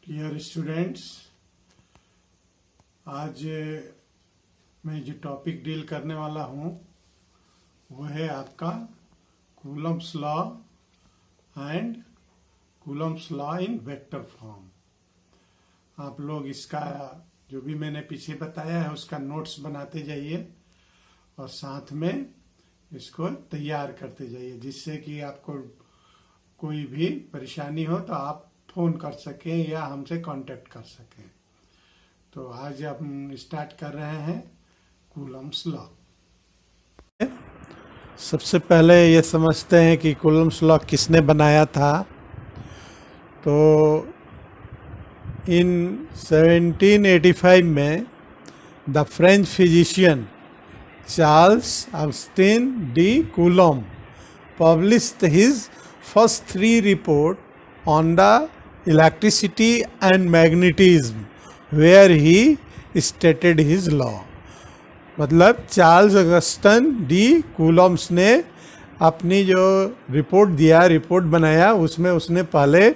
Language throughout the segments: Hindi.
डियर स्टूडेंट्स, आज मैं जो टॉपिक डील करने वाला हूँ वो है आपका Coulomb's law and Coulomb's law in vector form. आप लोग इसका जो भी मैंने पीछे बताया है उसका नोट्स बनाते जाइए और साथ में इसको तैयार करते जाइए, जिससे कि आपको कोई भी परेशानी हो तो आप फ़ोन कर सकें या हमसे कांटेक्ट कर सकें। तो आज हम स्टार्ट कर रहे हैं कूलम्ब्स लॉ। सबसे पहले ये समझते हैं कि कूलम्ब्स लॉ किसने बनाया था। तो इन 1785 में the French physician Charles Augustin de coulomb published his first 3 reports on the electricity and magnetism, where he stated his law। मतलब चार्ल्स ऑगस्टिन डी कूलम्ब्स ने अपनी जो रिपोर्ट बनाया उसमें उसने पहले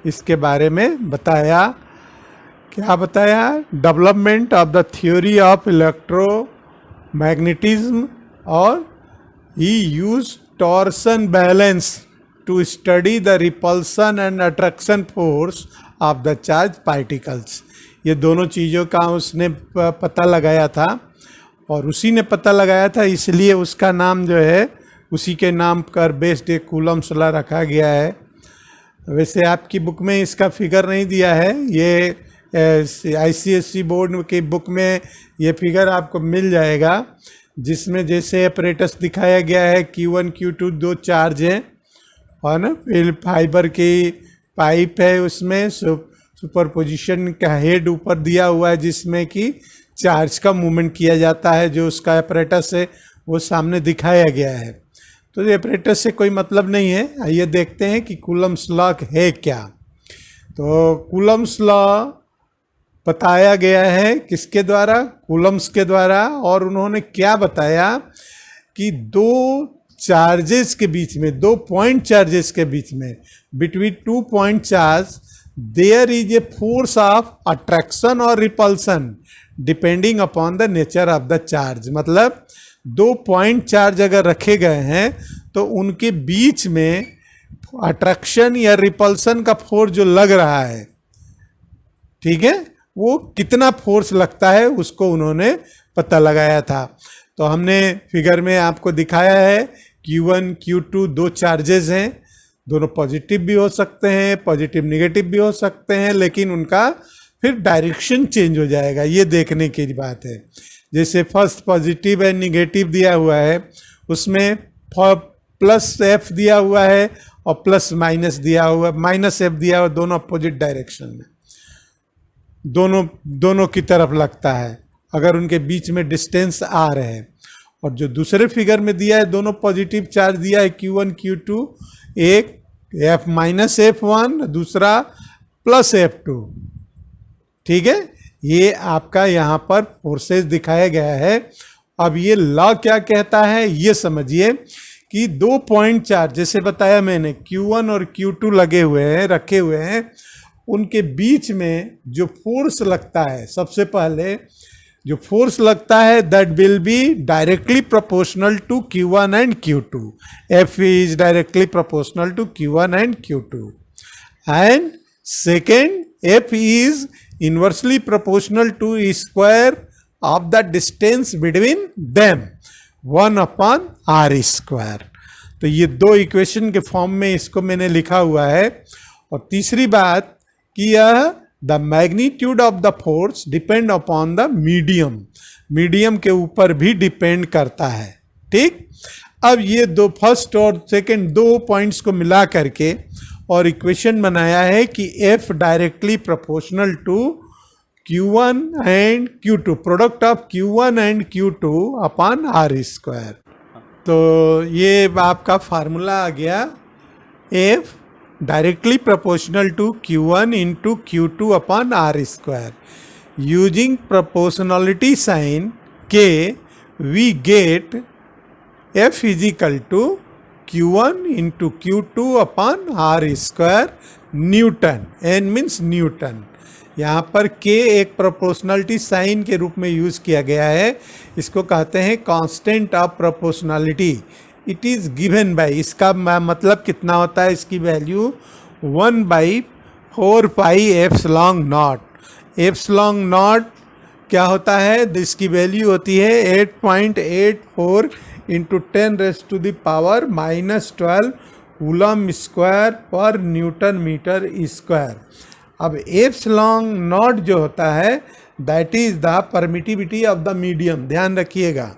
इसके बारे में बताया। क्या बताया? Development of the theory of electromagnetism, और ही used torsion balance to study the repulsion and attraction force of the charged particles। ये दोनों चीज़ों का उसने पता लगाया था, और उसी ने पता लगाया था इसलिए उसका नाम जो है उसी के नाम पर बेस्ड एक कूलम्ब्स लॉ रखा गया है। वैसे आपकी बुक में इसका फिगर नहीं दिया है, ये ICSE बोर्ड की बुक में ये फिगर आपको मिल जाएगा, जिसमें जैसे अपरेटस दिखाया गया है Q1 Q2 दो चार्ज हैं, और ना फिर फाइबर की पाइप है, उसमें सुपरपोजिशन का हेड ऊपर दिया हुआ है जिसमें कि चार्ज का मूवमेंट किया जाता है। जो उसका अपरेटस है वो सामने दिखाया गया है। तो ये अपरेटस से कोई मतलब नहीं है। आइए देखते हैं कि कूलम्ब्स लॉ है क्या। तो कूलम्ब्स लॉ बताया गया है किसके द्वारा? कूलम्ब्स के द्वारा। और उन्होंने क्या बताया कि दो चार्जेस के बीच में, 2 पॉइंट चार्जेस के बीच में, between 2 point charge there is a force of attraction और repulsion depending upon the nature of the charge. मतलब 2 पॉइंट चार्ज अगर रखे गए हैं तो उनके बीच में अट्रैक्शन या रिपल्सन का फोर्स जो लग रहा है, ठीक है, वो कितना फोर्स लगता है उसको उन्होंने पता लगाया था। तो हमने फिगर में आपको दिखाया है Q1 Q2 दो चार्जेस हैं, दोनों पॉजिटिव भी हो सकते हैं, पॉजिटिव निगेटिव भी हो सकते हैं, लेकिन उनका फिर डायरेक्शन चेंज हो जाएगा, ये देखने की बात है। जैसे फर्स्ट पॉजिटिव एंड निगेटिव दिया हुआ है, उसमें +F दिया हुआ है और +- दिया हुआ, -F दिया हुआ, दोनों अपोजिट डायरेक्शन में, दोनों की तरफ लगता है अगर उनके बीच में डिस्टेंस आ रहे हैं। और जो दूसरे फिगर में दिया है, दोनों पॉजिटिव चार्ज दिया है Q1 Q2, एक F-F1, दूसरा +F2, ठीक है। ये आपका यहाँ पर फोर्सेस दिखाया गया है। अब ये लॉ क्या कहता है ये समझिए कि 2 पॉइंट चार्ज, जैसे बताया मैंने, Q1 और Q2 लगे हुए हैं, रखे हुए हैं, उनके बीच में जो फोर्स लगता है, सबसे पहले जो फोर्स लगता है that will be directly proportional to Q1 and Q2। F is directly proportional to Q1 and Q2, and second F is inversely proportional to square of the distance between them, 1/r²। तो ये 2 इक्वेशन के फॉर्म में इसको मैंने लिखा हुआ है। और तीसरी बात कि यह the magnitude of the force depend upon the medium के ऊपर भी डिपेंड करता है, ठीक। अब ये फर्स्ट और सेकंड 2 पॉइंट्स को मिला करके और इक्वेशन बनाया है कि F directly proportional to Q1 and Q2, product of Q1 and Q2 upon R square. तो ये आपका फार्मूला आ गया, F directly proportional to Q1 into Q2 upon R square. Using proportionality sign K we get F is equal to Q1 into Q2 upon R square Newton. N means Newton. यहाँ पर K एक प्रोपोर्शनलिटी साइन के रूप में यूज़ किया गया है, इसको कहते हैं constant of proportionality. It is given by, इसका मतलब कितना होता है, इसकी value 1/4 pi epsilon not. Epsilon not क्या होता है, इसकी वैल्यू होती है 8.84 इंटू 10⁻⁻12 कूलम स्क्वायर पर न्यूटन मीटर स्क्वायर। अब एप्सिलॉन नॉट जो होता है that is the permittivity of the medium. ध्यान रखिएगा,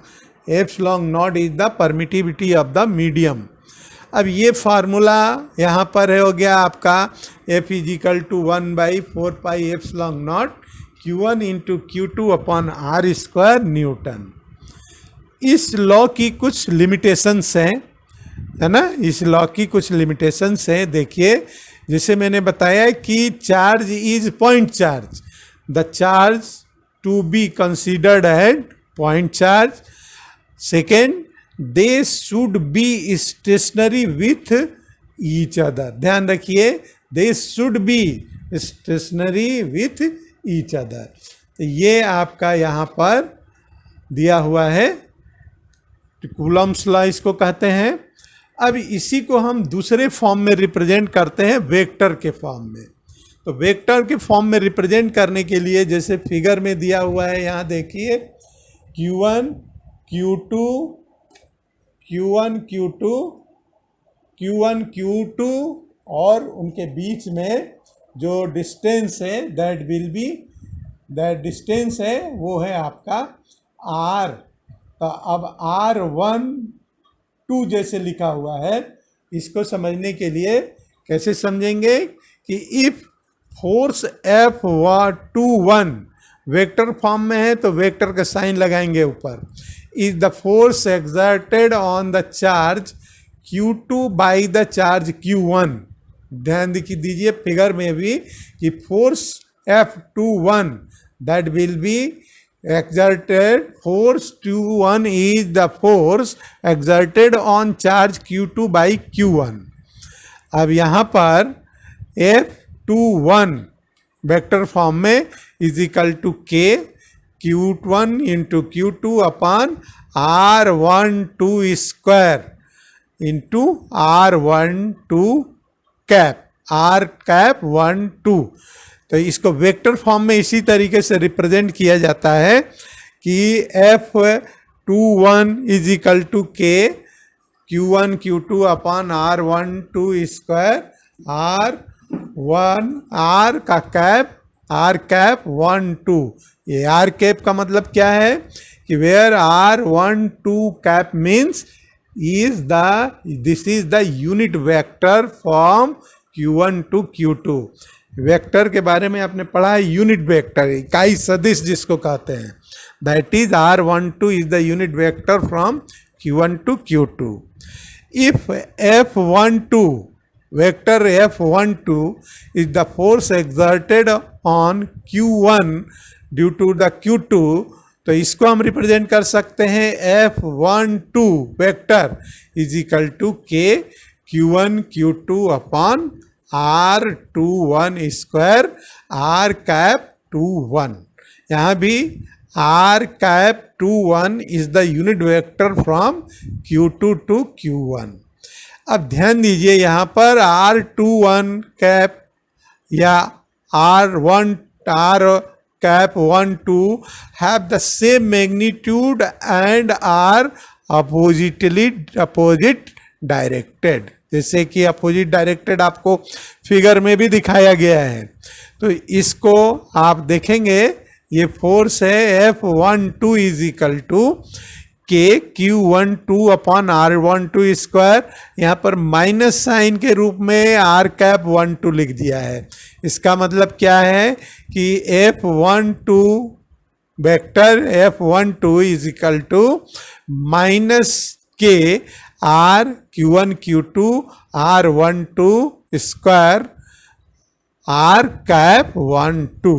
epsilon not is the permittivity of the medium. अब ये फार्मूला यहाँ पर हो गया आपका F is equal to 1/4 pi epsilon naught Q1 into Q2 upon R square newton. इस लॉ की कुछ लिमिटेशंस हैं, है ना, इस लॉ की कुछ लिमिटेशंस हैं। देखिए, जैसे मैंने बताया कि charge is point charge, the charge to be considered as point charge. Second, they should be stationary with each other. ध्यान रखिए, they should be stationary with each other. तो ये आपका यहाँ पर दिया हुआ है, कूलम्स लॉ इसको कहते हैं। अब इसी को हम दूसरे फॉर्म में रिप्रेजेंट करते हैं, वेक्टर के फॉर्म में। तो वेक्टर के फॉर्म में रिप्रेजेंट करने के लिए जैसे फिगर में दिया हुआ है, यहाँ देखिए Q1 Q2 Q1 Q2 Q1 Q2 और उनके बीच में जो डिस्टेंस है दैट डिस्टेंस है वो है आपका R। तो अब R12 जैसे लिखा हुआ है, इसको समझने के लिए कैसे समझेंगे कि if force F21 vector form में है तो वेक्टर का साइन लगाएंगे ऊपर, is the force exerted on the charge Q2 by the charge Q1। ध्यान दीजिए फिगर में भी कि force F21 that will B exerted, force Q1 is the force exerted on charge Q2 by Q1। अब यहाँ पर F21 वेक्टर फॉर्म में is equal to K Q1 into Q2 upon R12 square into R12 cap, R cap 12। तो इसको वेक्टर फॉर्म में इसी तरीके से रिप्रेजेंट किया जाता है कि F21 is equal to K Q1 Q2 upon R12 square R का कैप R कैप 12। ये R कैप का मतलब क्या है कि where R12 cap means this is the unit vector from Q1 to Q2। Vector के बारे में आपने पढ़ा है, यूनिट वेक्टर, इकाई सदिश जिसको कहते हैं, that is R12 is the unit vector from Q1 to Q2। If F12 vector F12 is the force exerted on Q1 due to the Q2, तो इसको हम रिप्रेजेंट कर सकते हैं F12 vector is equal to K Q1 Q2 upon R21 square R cap 21। यहाँ भी R cap 21 is the unit vector from Q2 to Q1। अब ध्यान दीजिए यहाँ पर R21 कैप या R cap 12 have the same magnitude and are opposite directed। जैसे कि अपोजिट डायरेक्टेड आपको फिगर में भी दिखाया गया है। तो इसको आप देखेंगे, ये फोर्स है F12 is equal to K Q12 upon R12 square. यहाँ पर माइनस साइन के रूप में R कैप 12 लिख दिया है। इसका मतलब क्या है कि F12 vector F12 is equal to minus K R Q1 Q2 R12 square R cap 1 2।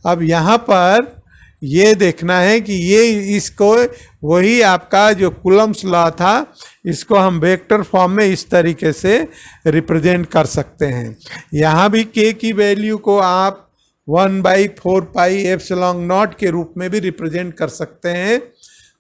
अब यहाँ पर ये देखना है कि ये इसको वही आपका जो कूलम्स लॉ था इसको हम वेक्टर फॉर्म में इस तरीके से रिप्रेजेंट कर सकते हैं। यहाँ भी k की वैल्यू को आप 1/4 पाई एप्सिलॉन नॉट के रूप में भी रिप्रेजेंट कर सकते हैं।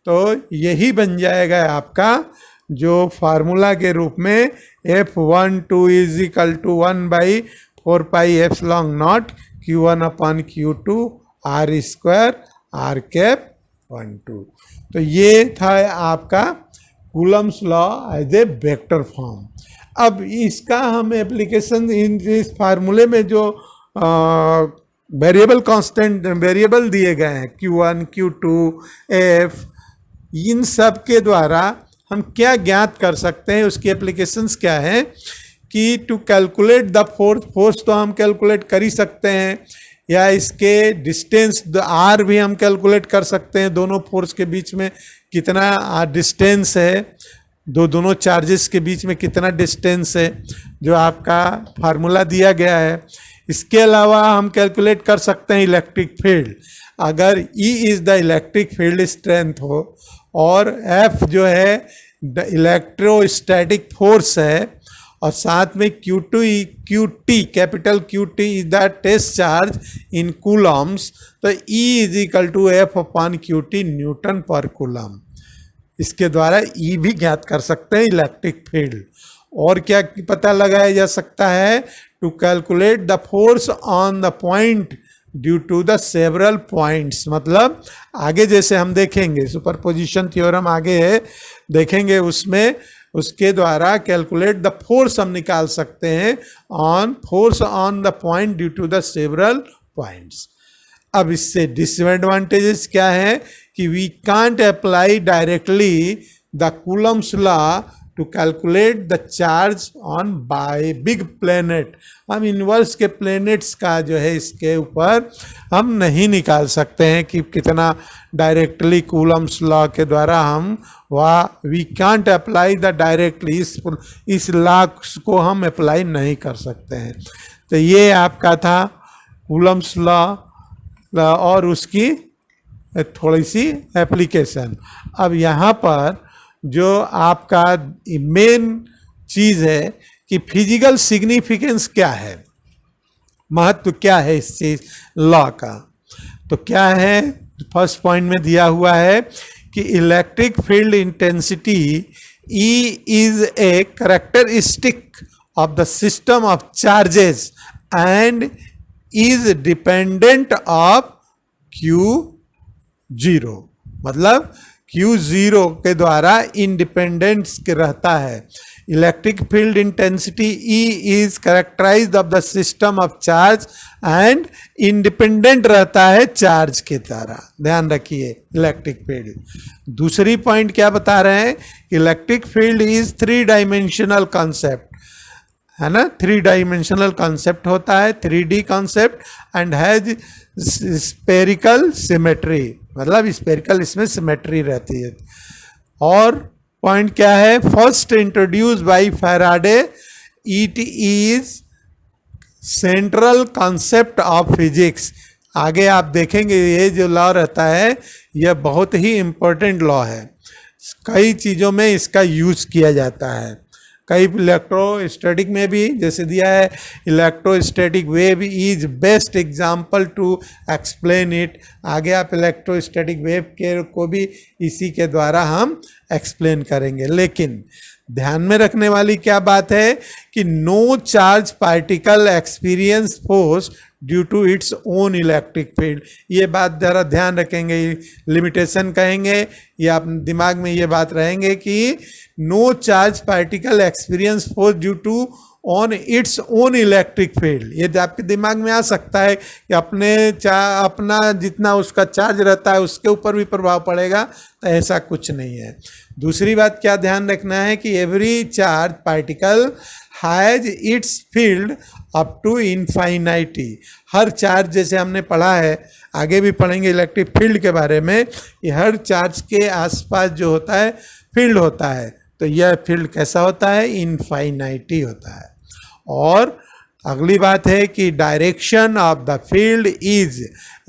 तो यही बन जाएगा आपका जो फार्मूला के रूप में F12 is equal to 1/4 pi epsilon naught Q1/Q2 R square R cap 1 2। तो ये था आपका Coulomb's law as a vector form. अब इसका हम एप्लीकेशन इस फार्मूले में जो वेरिएबल कांस्टेंट वेरिएबल दिए गए हैं Q1 Q2 F, इन सब के द्वारा हम क्या ज्ञात कर सकते हैं, उसकी एप्लीकेशंस क्या है कि टू कैलकुलेट द फोर्स तो हम कैलकुलेट कर ही सकते हैं, या इसके डिस्टेंस R भी हम कैलकुलेट कर सकते हैं, दोनों फोर्स के बीच में कितना डिस्टेंस है, दोनों चार्जेस के बीच में कितना डिस्टेंस है जो आपका फार्मूला दिया गया है। इसके अलावा हम कैलकुलेट कर सकते हैं इलेक्ट्रिक फील्ड। अगर E is the electric field strength हो और F जो है इलेक्ट्रोस्टैटिक फोर्स है और साथ में QT capital QT is the test charge in coulombs, तो E is equal to F/QT newton per coulomb. इसके द्वारा E भी ज्ञात कर सकते हैं इलेक्ट्रिक फील्ड। और क्या पता लगाया जा सकता है, to calculate the force on the point due to the several points. मतलब आगे जैसे हम देखेंगे सुपरपोजिशन थ्योरम आगे है देखेंगे, उसमें उसके द्वारा कैलकुलेट द फोर्स हम निकाल सकते हैं force on the point due to the several points. अब इससे डिसएडवांटेजेस क्या है कि we can't apply directly the Coulomb's law to calculate the charge on by big planet. हम इनवर्स के प्लेनेट्स का जो है इसके ऊपर हम नहीं निकाल सकते हैं कि कितना डायरेक्टली कूलम्स लॉ के द्वारा हम we can't apply the directly इस लॉ को हम अप्लाई नहीं कर सकते हैं। तो ये आपका था कूलम्स लॉ और उसकी थोड़ी सी एप्लीकेशन। अब यहाँ पर जो आपका मेन चीज़ है कि फिजिकल सिग्निफिकेंस क्या है, महत्व क्या है इस चीज लॉ का। तो क्या है, फर्स्ट पॉइंट में दिया हुआ है कि electric field intensity E is a characteristic of the system of charges and is dependent of Q0। मतलब Q0 के द्वारा इंडिपेंडेंस के रहता है। Electric field intensity E is characterized of the system of charge and independent रहता है चार्ज के द्वारा। ध्यान रखिए इलेक्ट्रिक फील्ड। दूसरी पॉइंट क्या बता रहे हैं, electric field is 3 dimensional concept, है ना, 3 डायमेंशनल कॉन्सेप्ट होता है, 3D concept and has spherical symmetry, मतलब स्पेरिकल इसमें सिमेट्री रहती है। और पॉइंट क्या है, first introduce by Faraday, it is central concept of physics. आगे आप देखेंगे ये जो लॉ रहता है यह बहुत ही इम्पोर्टेंट लॉ है, कई चीज़ों में इसका यूज किया जाता है। कई इलेक्ट्रोस्टैटिक में भी जैसे दिया है, electrostatic wave is best example to explain it. आगे आप इलेक्ट्रोस्टैटिक वेव के को भी इसी के द्वारा हम एक्सप्लेन करेंगे। लेकिन ध्यान में रखने वाली क्या बात है कि no charge particle experience force due to its own electric field. ये बात ज़रा ध्यान रखेंगे, लिमिटेशन कहेंगे या आप दिमाग में ये बात रहेंगे कि no charge particle experience force due to on its own electric field. ये आपके दिमाग में आ सकता है कि अपना जितना उसका चार्ज रहता है उसके ऊपर भी प्रभाव पड़ेगा, तो ऐसा कुछ नहीं है। दूसरी बात क्या ध्यान रखना है कि every charge particle has its field up to infinity. हर चार्ज, जैसे हमने पढ़ा है, आगे भी पढ़ेंगे इलेक्ट्रिक फील्ड के बारे में, कि हर चार्ज के आसपास जो होता है फील्ड होता है, तो यह फील्ड कैसा होता है, इनफाइनाइटी होता है। और अगली बात है कि direction of the field is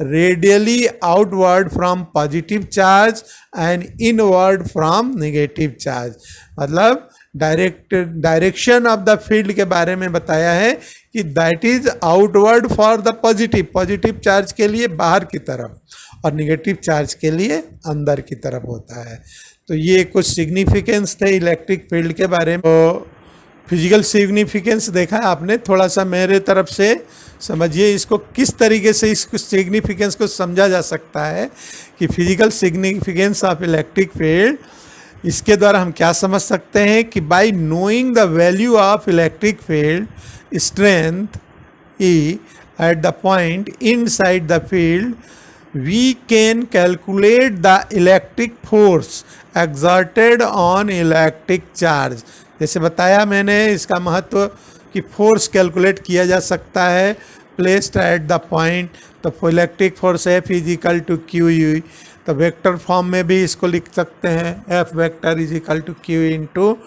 radially outward from positive charge and inward from negative charge. मतलब डायरेक्शन ऑफ द फील्ड के बारे में बताया है कि that is outward for the positive charge के लिए बाहर की तरफ, और नेगेटिव चार्ज के लिए अंदर की तरफ होता है। तो ये कुछ सिग्निफिकेंस थे इलेक्ट्रिक फील्ड के बारे में। तो फिजिकल सिग्निफिकेंस देखा आपने, थोड़ा सा मेरे तरफ से समझिए इसको, किस तरीके से इस सिग्निफिकेंस को समझा जा सकता है कि physical significance of electric field. इसके द्वारा हम क्या समझ सकते हैं कि bye knowing the value of electric field strength E eight the point inside the field, we can calculate the electric force exerted on electric charge। जैसे बताया मैंने इसका महत्व कि फोर्स कैलकुलेट किया जा सकता है प्लेस्ड एट द पॉइंट। तो electric force F is equal to Q U, तो वेक्टर फॉर्म में भी इसको लिख सकते हैं, F vector is equal to Q into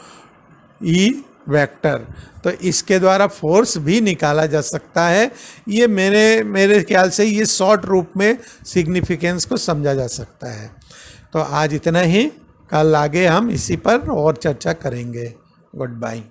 E vector. तो इसके द्वारा फोर्स भी निकाला जा सकता है। ये मेरे ख्याल से ये शॉर्ट रूप में सिग्निफिकेंस को समझा जा सकता है। तो आज इतना ही, कल आगे हम इसी पर और चर्चा करेंगे। Good bye.